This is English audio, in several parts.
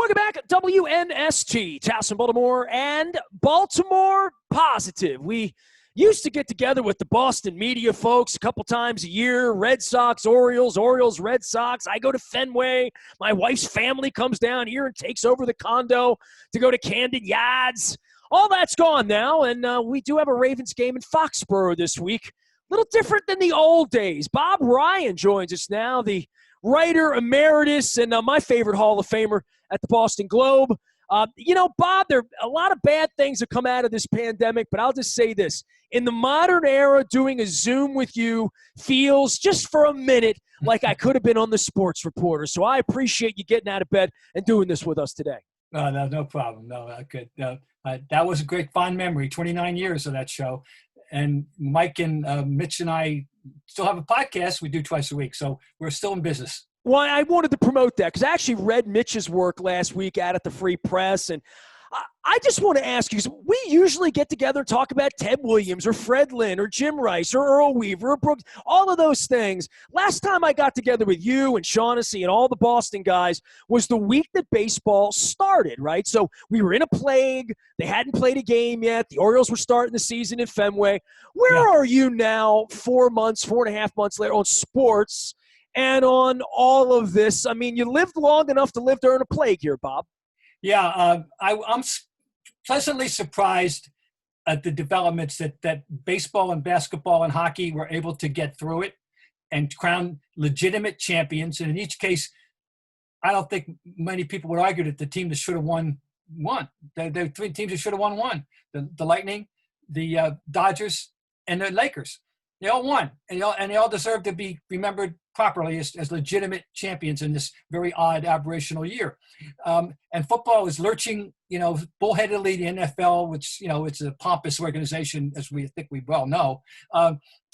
Welcome back, WNST, Towson, Baltimore, and Baltimore Positive. We used to get together with the Boston media folks a couple times a year, Red Sox, Orioles, Orioles, Red Sox. I go to Fenway. My wife's family comes down here and takes over the condo to go to Camden Yards. All that's gone now, and we do have a Ravens game in Foxborough this week. A little different than the old days. Bob Ryan joins us now, the writer emeritus and my favorite Hall of Famer at the Boston Globe. Bob, there are a lot of bad things that come out of this pandemic, but I'll just say this. In the modern era, doing a Zoom with you feels, just for a minute, like I could have been on the Sports Reporter. So I appreciate you getting out of bed and doing this with us today. No problem. No, good. That was a great, fond memory, 29 years of that show. And Mike and Mitch and I still have a podcast we do twice a week, so we're still in business. Well, I wanted to promote that because I actually read Mitch's work last week out at the Free Press, and I just want to ask you, because we usually get together and talk about Ted Williams or Fred Lynn or Jim Rice or Earl Weaver or Brooks, all of those things. Last time I got together with you and Shaughnessy and all the Boston guys was the week that baseball started, right? So we were in a plague. They hadn't played a game yet. The Orioles were starting the season in Fenway. Where are you now 4.5 months later on sports and on all of this? I mean, you lived long enough to live during a plague here, Bob. Yeah, I'm pleasantly surprised at the developments that baseball and basketball and hockey were able to get through it and crown legitimate champions. And in each case, I don't think many people would argue that the team that should have won. The three teams that should have won. The Lightning, the Dodgers, and the Lakers. They all won, and they all deserve to be remembered properly as legitimate champions in this very odd, aberrational year. And football is lurching, bullheadedly the NFL, which, it's a pompous organization, as we think we well know.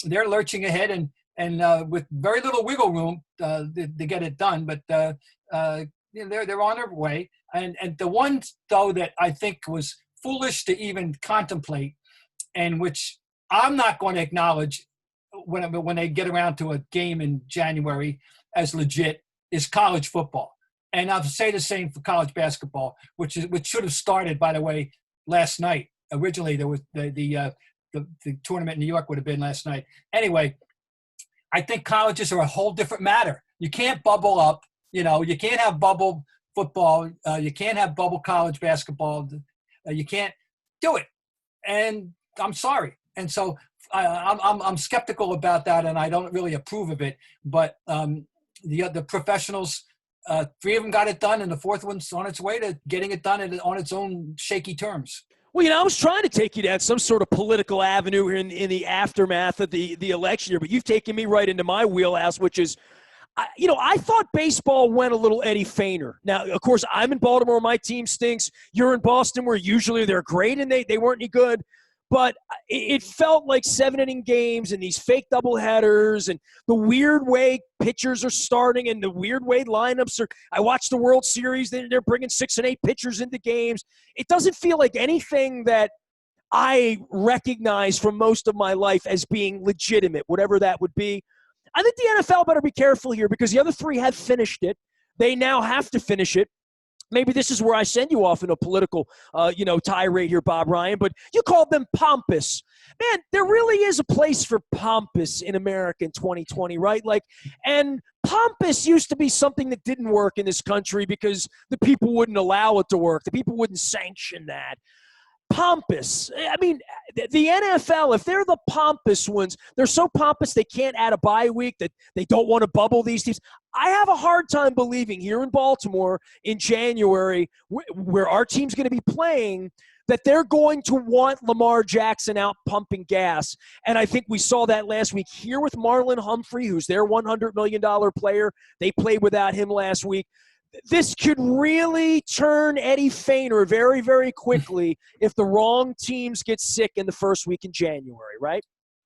They're lurching ahead and with very little wiggle room to get it done, but they're on their way. And the one, though, that I think was foolish to even contemplate, and which I'm not going to acknowledge when they get around to a game in January as legit, is college football. And I'll say the same for college basketball, which should have started, by the way, last night. Originally, there was the tournament in New York would have been last night. Anyway, I think colleges are a whole different matter. You can't bubble up. You can't have bubble football. You can't have bubble college basketball. You can't do it. And I'm sorry. And so I'm skeptical about that, and I don't really approve of it. But the professionals, 3 of them got it done, and the 4th one's on its way to getting it done on its own shaky terms. Well, I was trying to take you down some sort of political avenue in the aftermath of the election year, but you've taken me right into my wheelhouse, which is, I thought baseball went a little Eddie Feynman. Now, of course, I'm in Baltimore. My team stinks. You're in Boston, where usually they're great, and they weren't any good. But it felt like 7-inning games and these fake doubleheaders and the weird way pitchers are starting and the weird way lineups are. I watched the World Series. They're bringing 6 and 8 pitchers into games. It doesn't feel like anything that I recognize from most of my life as being legitimate, whatever that would be. I think the NFL better be careful here because the other 3 have finished it. They now have to finish it. Maybe this is where I send you off in a political, tirade here, Bob Ryan, but you called them pompous. Man, there really is a place for pompous in America in 2020, right? And pompous used to be something that didn't work in this country because the people wouldn't allow it to work. The people wouldn't sanction that. Pompous. I mean, the NFL, if they're the pompous ones, they're so pompous they can't add a bye week, that they don't want to bubble these teams. I have a hard time believing here in Baltimore in January, where our team's going to be playing, that they're going to want Lamar Jackson out pumping gas. And I think we saw that last week here with Marlon Humphrey, who's their $100 million player. They played without him last week. This could really turn Eddie Feynman very, very quickly if the wrong teams get sick in the first week in January, right?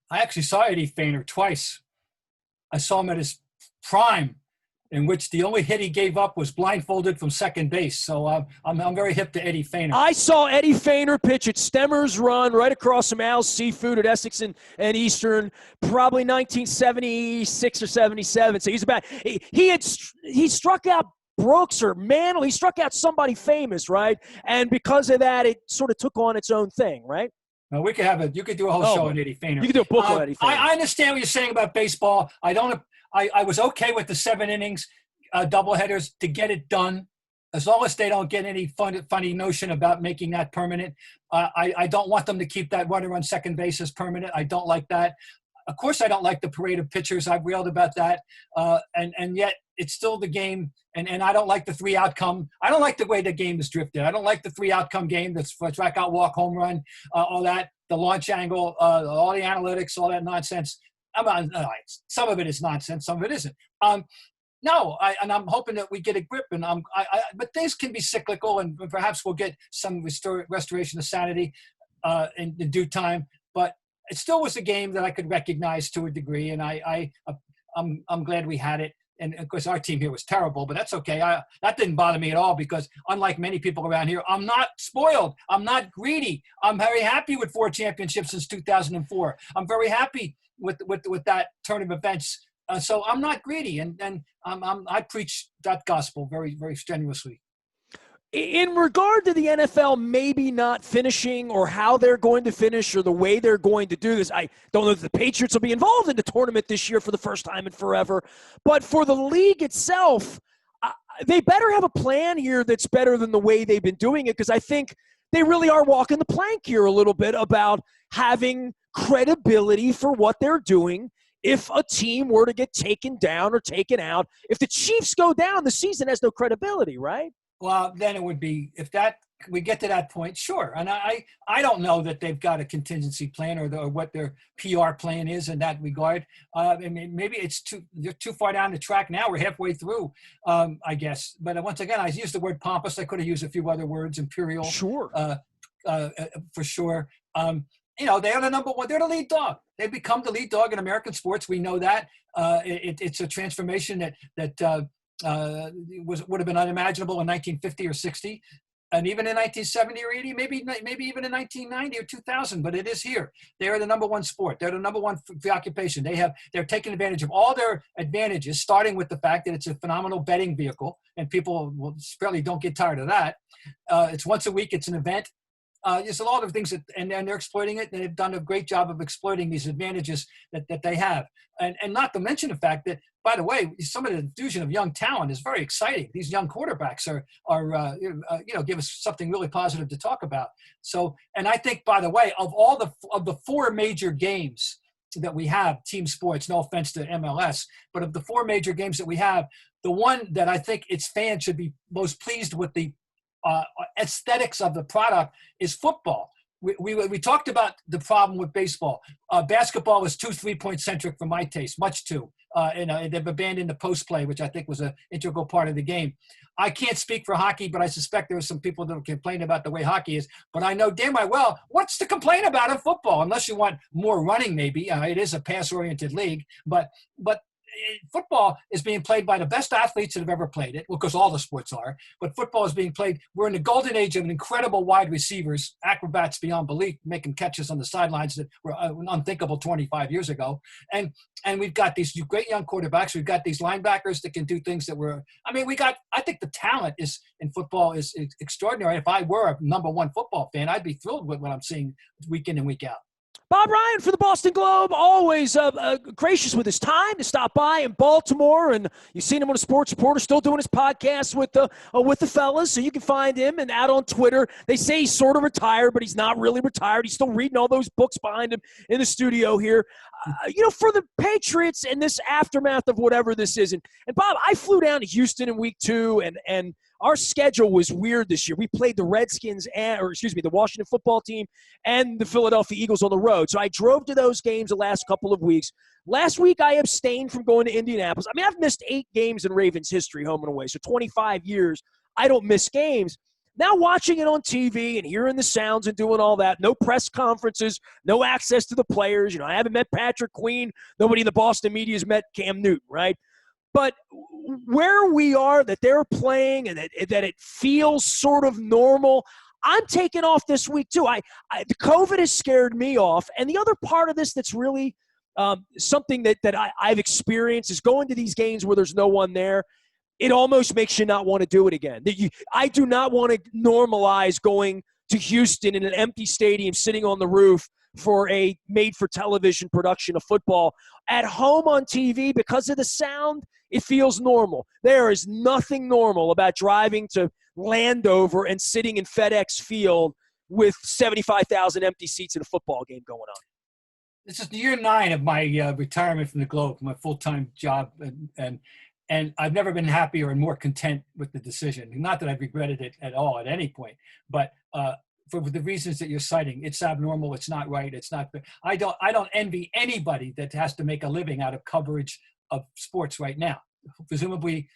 I actually saw Eddie Feynman twice. I saw him at his prime, in which the only hit he gave up was blindfolded from second base. So I'm very hip to Eddie Feynman. I saw Eddie Feynman pitch at Stemmer's Run right across from Al's Seafood at Essex and Eastern, probably 1976 or 77. So he's about – he struck out Brooks or Mantle. He struck out somebody famous, right? And because of that, it sort of took on its own thing, right? Well, you could do a whole show on Eddie Feynman. You could do a book on Eddie Feynman. I understand what you're saying about baseball. I was okay with the 7 innings doubleheaders to get it done, as long as they don't get any funny notion about making that permanent. I don't want them to keep that runner on second base as permanent. I don't like that. Of course, I don't like the parade of pitchers. I've railed about that. And yet it's still the game. And I don't like the 3 outcome. I don't like the way the game is drifted. I don't like the 3 outcome game. That's strike out, walk, home run, all that, the launch angle, all the analytics, all that nonsense. Some of it is nonsense. Some of it isn't. No, I'm hoping that we get a grip, but things can be cyclical, and perhaps we'll get some restoration of sanity in due time. But it still was a game that I could recognize to a degree, and I'm glad we had it. And of course, our team here was terrible, but that's okay. That didn't bother me at all, because unlike many people around here, I'm not spoiled. I'm not greedy. I'm very happy with 4 championships since 2004. I'm very happy with that turn of events. So I'm not greedy, and I preach that gospel very, very strenuously. In regard to the NFL maybe not finishing, or how they're going to finish, or the way they're going to do this, I don't know if the Patriots will be involved in the tournament this year for the first time in forever. But for the league itself, they better have a plan here that's better than the way they've been doing it, because I think they really are walking the plank here a little bit about having credibility for what they're doing. If a team were to get taken down or taken out, if the Chiefs go down, the season has no credibility, right? Well, then it would be, if we get to that point, sure. And I don't know that they've got a contingency plan or what their PR plan is in that regard. I mean, maybe they're too far down the track now. We're halfway through, I guess. But once again, I used the word pompous. I could have used a few other words, imperial. Sure. For sure. They're the number one. They're the lead dog. They've become the lead dog in American sports. We know that. It's a transformation that would have been unimaginable in 1950 or 60, and even in 1970 or 80, maybe even in 1990 or 2000. But it is here. They are the number one sport. They're the number one occupation. They're taking advantage of all their advantages, starting with the fact that it's a phenomenal betting vehicle, and people certainly don't get tired of that. It's once a week. It's an event. There's a lot of things and they're exploiting it. And they've done a great job of exploiting these advantages that they have. And not to mention the fact that, by the way, some of the infusion of young talent is very exciting. These young quarterbacks are give us something really positive to talk about. So, and I think, by the way, of the 4 major games that we have, team sports, no offense to MLS, but of the 4 major games that we have, the one that I think its fans should be most pleased with the aesthetics of the product is football. We talked about the problem with baseball. Basketball is too 3-point centric for my taste, much too. They've abandoned the post play, which I think was an integral part of the game. I can't speak for hockey, but I suspect there are some people that complain about the way hockey is. But I know damn well what's to complain about in football, unless you want more running. Maybe it is a pass-oriented league, but football is being played by the best athletes that have ever played it, because all the sports are, but football is being played. We're in the golden age of incredible wide receivers, acrobats beyond belief, making catches on the sidelines that were unthinkable 25 years ago. And we've got these great young quarterbacks. We've got these linebackers that can do things I think the talent in football is extraordinary. If I were a number one football fan, I'd be thrilled with what I'm seeing week in and week out. Bob Ryan for the Boston Globe, always gracious with his time to stop by in Baltimore. And you've seen him on a Sports Reporter, still doing his podcast with the fellas. So you can find him and out on Twitter. They say he's sort of retired, but he's not really retired. He's still reading all those books behind him in the studio here. For the Patriots and this aftermath of whatever this is. And Bob, I flew down to Houston in week 2, and our schedule was weird this year. We played the the Washington football team and the Philadelphia Eagles on the road. So I drove to those games the last couple of weeks. Last week, I abstained from going to Indianapolis. I mean, I've missed 8 games in Ravens history, home and away. So 25 years, I don't miss games. Now watching it on TV and hearing the sounds and doing all that, no press conferences, no access to the players. I haven't met Patrick Queen. Nobody in the Boston media has met Cam Newton, right? But where we are, that they're playing and that it feels sort of normal, I'm taking off this week too. The COVID has scared me off. And the other part of this that's really something that I've experienced is going to these games where there's no one there. it almost makes you not want to do it again. I do not want to normalize going to Houston in an empty stadium, sitting on the roof for a made-for-television production of football. At home on TV, because of the sound, it feels normal. There is nothing normal about driving to Landover and sitting in FedEx Field with 75,000 empty seats in a football game going on. This is year 9 of my retirement from the Globe, my full-time job, and I've never been happier and more content with the decision. Not that I've regretted it at all at any point, but for the reasons that you're citing, it's abnormal, it's not right, it's not. I don't envy anybody that has to make a living out of coverage of sports right now. Presumably,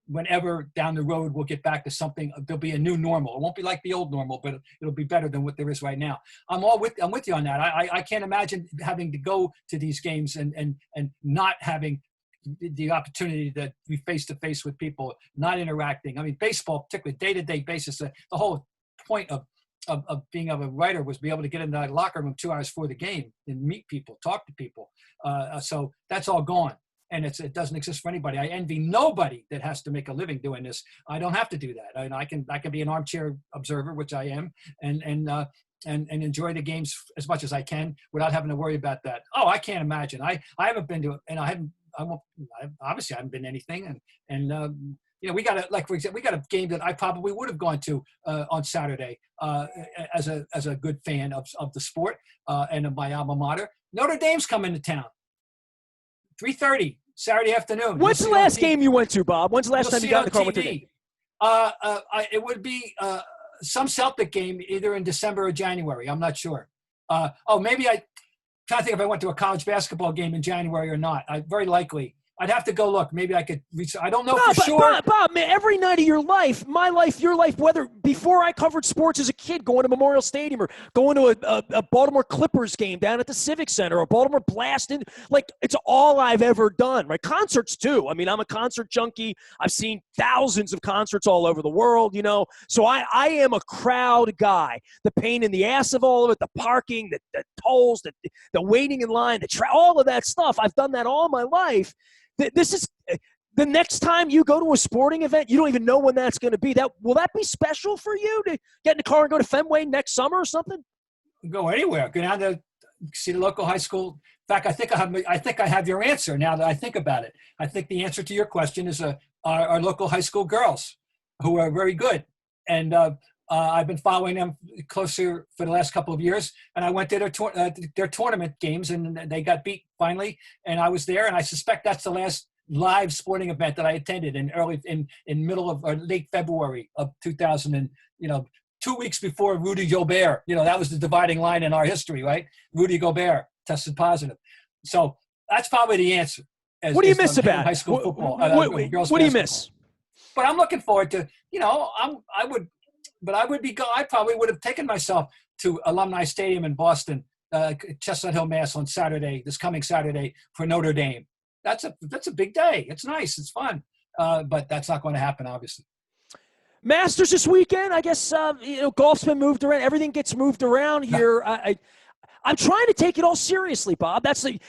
whenever down the road we'll get back to something, there'll be a new normal. It won't be like the old normal, but it'll be better than what there is right now. I'm with you on that. I can't imagine having to go to these games and not having the opportunity to be face to face with people, not interacting. I mean, baseball, particularly day-to-day basis, the whole point of being a writer was be able to get in the locker room 2 hours before the game and meet people, talk to people. So that's all gone. And it doesn't exist for anybody. I envy nobody that has to make a living doing this. I don't have to do that. I can be an armchair observer, which I am, and enjoy the games as much as I can without having to worry about that. Oh, I can't imagine. I haven't been to it, and I obviously haven't been to anything. And we got for example, we got a game that I probably would have gone to on Saturday as a good fan of the sport and of my alma mater. Notre Dame's coming to town. 3:30 Saturday afternoon. When's the last game you went to, Bob? When's the last time you got in the car with the game? It would be some Celtic game either in December or January. I'm not sure. Maybe I'm trying to think if I went to a college basketball game in January or not. Very likely. I'd have to go look. Maybe I could reach. I don't know for sure. Bob, man, every night of your life, my life, your life, whether before I covered sports as a kid, going to Memorial Stadium or going to a Baltimore Clippers game down at the Civic Center or Baltimore Blast, it's all I've ever done. Right? Concerts too. I mean, I'm a concert junkie. I've seen thousands of concerts all over the world. So I am a crowd guy. The pain in the ass of all of it, the parking, the tolls, the waiting in line, all of that stuff. I've done that all my life. This is the next time you go to a sporting event, you don't even know when that's going to be. Will that be special for you to get in the car and go to Fenway next summer or something? Go anywhere. Go down to see the local high school. In fact, I think I have your answer now that I think about it. I think the answer to your question is our local high school girls, who are very good, and I've been following them closer for the last couple of years. And I went to their tournament games, and they got beat finally. And I was there, and I suspect that's the last live sporting event that I attended in middle of late February of 2000. And 2 weeks before Rudy Gobert, that was the dividing line in our history, right? Rudy Gobert tested positive. So that's probably the answer. What do you miss about high school football? What do you miss? But I'm looking forward to. I probably would have taken myself to Alumni Stadium in Boston, Chestnut Hill, Mass. On this coming Saturday for Notre Dame. That's a big day. It's nice. It's fun. But that's not going to happen, obviously. Masters this weekend. I guess golf's been moved around. Everything gets moved around here. I'm trying to take it all seriously, Bob.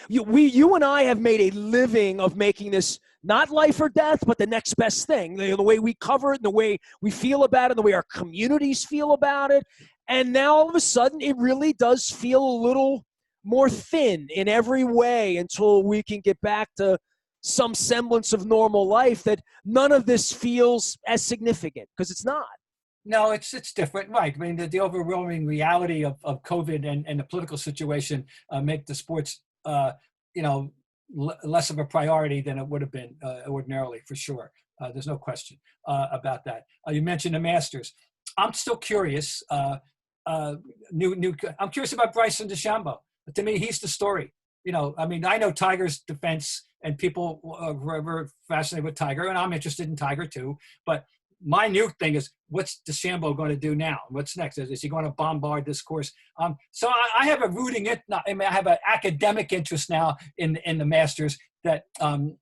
You and I have made a living of making this not life or death, but the next best thing. The way we cover it, and the way we feel about it, and the way our communities feel about it. And now all of a sudden, it really does feel a little more thin in every way until we can get back to some semblance of normal life, that none of this feels as significant, because it's not. No, it's different, right? I mean, the overwhelming reality of COVID and the political situation make the sports, less of a priority than it would have been ordinarily, for sure. There's no question about that. You mentioned the Masters. I'm still curious. I'm curious about Bryson DeChambeau. To me, he's the story. I know Tiger's defense, and people were fascinated with Tiger, and I'm interested in Tiger too. But my new thing is, what's DeChambeau going to do now? What's next? Is he going to bombard this course? So I have I have an academic interest now in the Masters I'm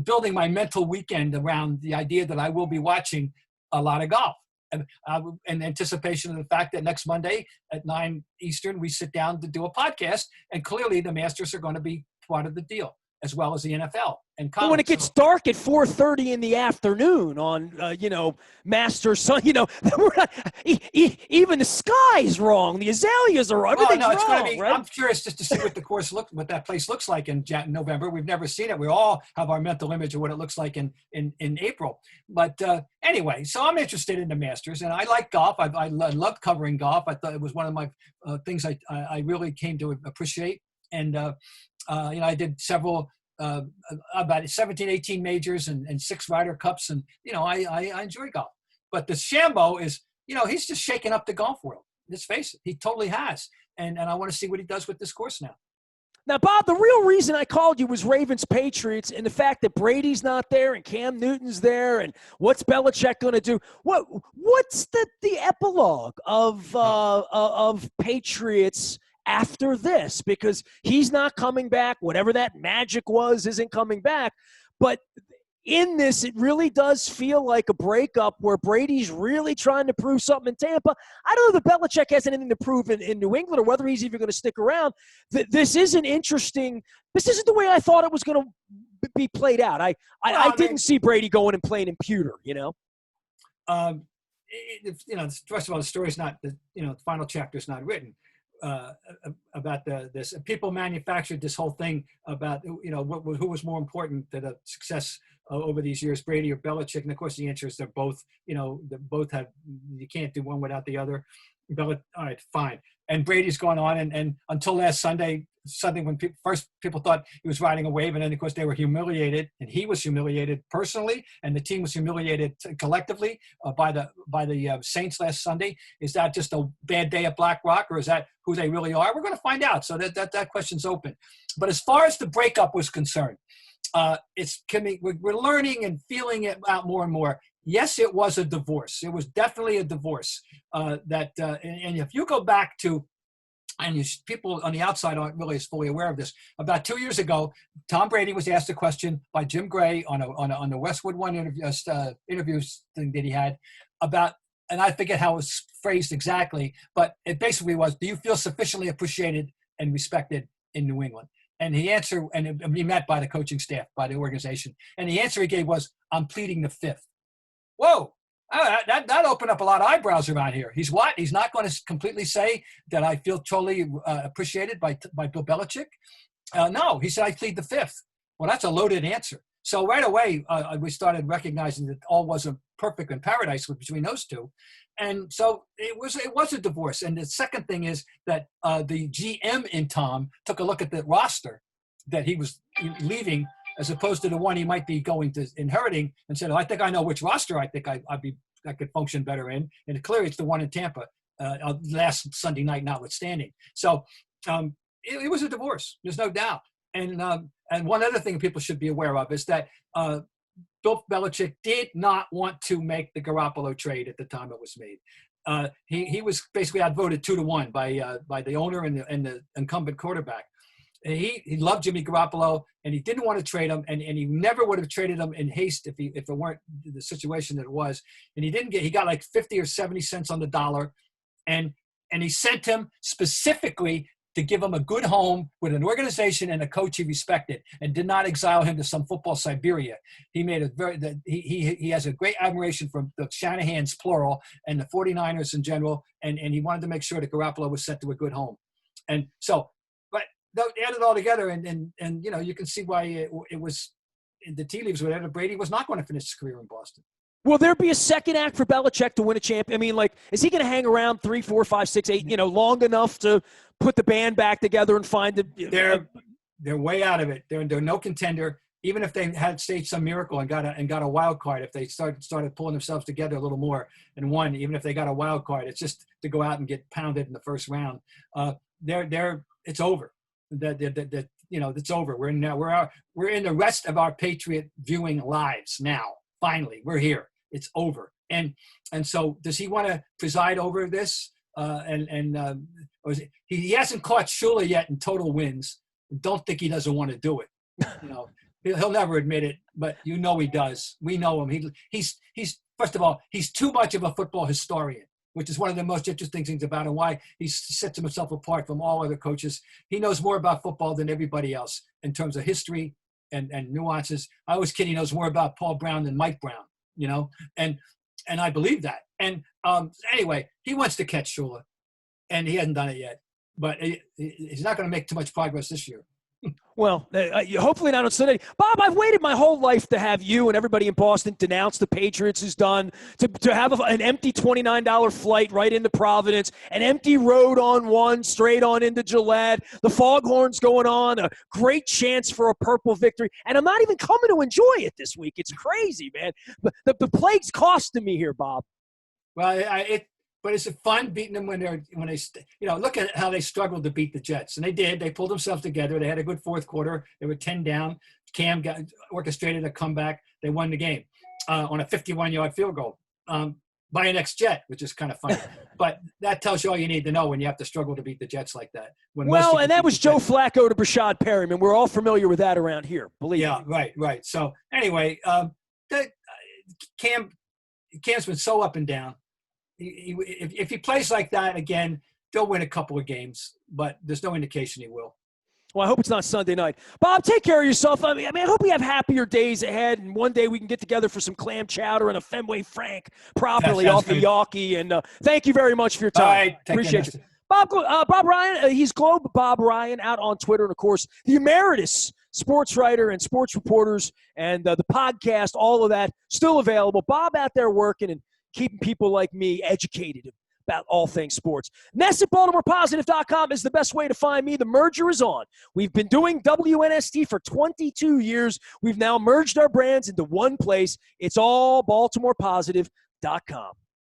building my mental weekend around the idea that I will be watching a lot of golf. In anticipation of the fact that next Monday at 9 Eastern, we sit down to do a podcast, and clearly the Masters are going to be part of the deal. as well as the NFL and But when it college. gets dark at 4:30 in the afternoon on, Master Sun, we're not, even the sky's wrong. The azaleas are wrong. Everything's No, it's going wrong, to be. right? I'm curious just to see what that place looks like in November. We've never seen it. We all have our mental image of what it looks like in April. But anyway, so I'm interested in the Masters, and I like golf. I loved covering golf. I thought it was one of my things I really came to appreciate. And I did several. About 17, 18 majors and 6 Ryder Cups. And, I enjoy golf. But the Shambo is, he's just shaking up the golf world. Let's face it. He totally has. And I want to see what he does with this course now. Now, Bob, the real reason I called you was Ravens Patriots and the fact that Brady's not there and Cam Newton's there and what's Belichick going to do? What's the epilogue of Patriots after this? Because he's not coming back. Whatever that magic was isn't coming back. But in this, it really does feel like a breakup where Brady's really trying to prove something in Tampa. I don't know if Belichick has anything to prove in New England or whether he's even going to stick around. This isn't the way I thought it was going to be played out. I didn't see Brady going and playing in pewter, First of all, the story's not, the final chapter's not written. About this. People manufactured this whole thing about who was more important to the success over these years, Brady or Belichick. And of course, the answer is they're both. They both have. You can't do one without the other. All right, fine. And Brady's going on, and until last Sunday when people thought he was riding a wave, and then of course they were humiliated, and he was humiliated personally, and the team was humiliated collectively by the Saints last Sunday. Is that just a bad day at Black Rock, or is that who they really are? We're going to find out. So that question's open. But as far as the breakup was concerned, we're learning and feeling it out more and more. Yes, it was a divorce. It was definitely a divorce. And if you go back to, and people on the outside aren't really as fully aware of this. About 2 years ago, Tom Brady was asked a question by Jim Gray on the Westwood One interviews thing that he had about, and I forget how it was phrased exactly, but it basically was, do you feel sufficiently appreciated and respected in New England? And he answered, and he met by the coaching staff, by the organization, and the answer he gave was, I'm pleading the fifth. Whoa. That opened up a lot of eyebrows around here. He's what? He's not going to completely say that I feel totally appreciated by Bill Belichick? No, he said, I plead the fifth. Well, that's a loaded answer. So right away, we started recognizing that all wasn't perfect in paradise between those two. And so it was a divorce. And the second thing is that the GM in Tom took a look at the roster that he was leaving as opposed to the one he might be going to inheriting, and said, I think I know which roster I think I could function better in. And clearly it's the one in Tampa, last Sunday night notwithstanding. So it was a divorce. There's no doubt. And one other thing people should be aware of is that Bill Belichick did not want to make the Garoppolo trade at the time it was made. He was basically outvoted 2-1 by the owner and the incumbent quarterback. He loved Jimmy Garoppolo, and he didn't want to trade him, and he never would have traded him in haste if it weren't the situation that it was. And he got like 50 or 70 cents on the dollar, and he sent him specifically to give him a good home with an organization and a coach he respected, and did not exile him to some football Siberia. He made he has a great admiration for the Shanahans, plural, and the 49ers in general, and he wanted to make sure that Garoppolo was sent to a good home. And so, add it all together, and you can see why it was in the tea leaves. Whatever, Brady was not going to finish his career in Boston. Will there be a second act for Belichick to win a champion? I mean, is he going to hang around 3, 4, 5, 6, 8, long enough to put the band back together and find the? They're way out of it. They're no contender. Even if they had staged some miracle and got a wild card, if they started pulling themselves together a little more and won, even if they got a wild card, it's just to go out and get pounded in the first round. It's over. It's over. We're in the rest of our Patriot viewing lives now. Finally, we're here. It's over. And so, does he want to preside over this? Or he hasn't caught Shula yet in total wins. Don't think he doesn't want to do it. He'll never admit it, but he does. We know him. He's first of all, he's too much of a football historian, which is one of the most interesting things about him, why he sets himself apart from all other coaches. He knows more about football than everybody else in terms of history, and nuances. I always kid he knows more about Paul Brown than Mike Brown, you know, and I believe that. And anyway, he wants to catch Shula, and he hasn't done it yet. But he's not going to make too much progress this year. Well, hopefully not on Sunday. Bob, I've waited my whole life to have you and everybody in Boston denounce the Patriots is done, to have an empty $29 flight right into Providence, an empty road on one, straight on into Gillette, the foghorns going on, a great chance for a purple victory. And I'm not even coming to enjoy it this week. It's crazy, man. The plague's costing me here, Bob. Well, but it's fun beating them when they look at how they struggled to beat the Jets. And they did. They pulled themselves together. They had a good fourth quarter. They were 10 down. Cam orchestrated a comeback. They won the game on a 51-yard field goal by an ex-Jet, which is kind of funny. But that tells you all you need to know when you have to struggle to beat the Jets like that. And that was Joe Flacco to Brashad Perryman. We're all familiar with that around here, believe me. Yeah, right. So anyway, Cam's been so up and down. If he plays like that again, they'll win a couple of games, but there's no indication he will. Well, I hope it's not Sunday night. Bob, take care of yourself. I hope we have happier days ahead, and one day we can get together for some clam chowder and a Fenway Frank properly off the Yawkey. And thank you very much for your time. All right, appreciate you. Bob Ryan, he's Globe Bob Ryan out on Twitter, and, of course, the emeritus sports writer and sports reporters and the podcast, all of that still available. Bob out there working and keeping people like me educated about all things sports. Ness at BaltimorePositive.com is the best way to find me. The merger is on. We've been doing WNST for 22 years. We've now merged our brands into one place. It's all BaltimorePositive.com.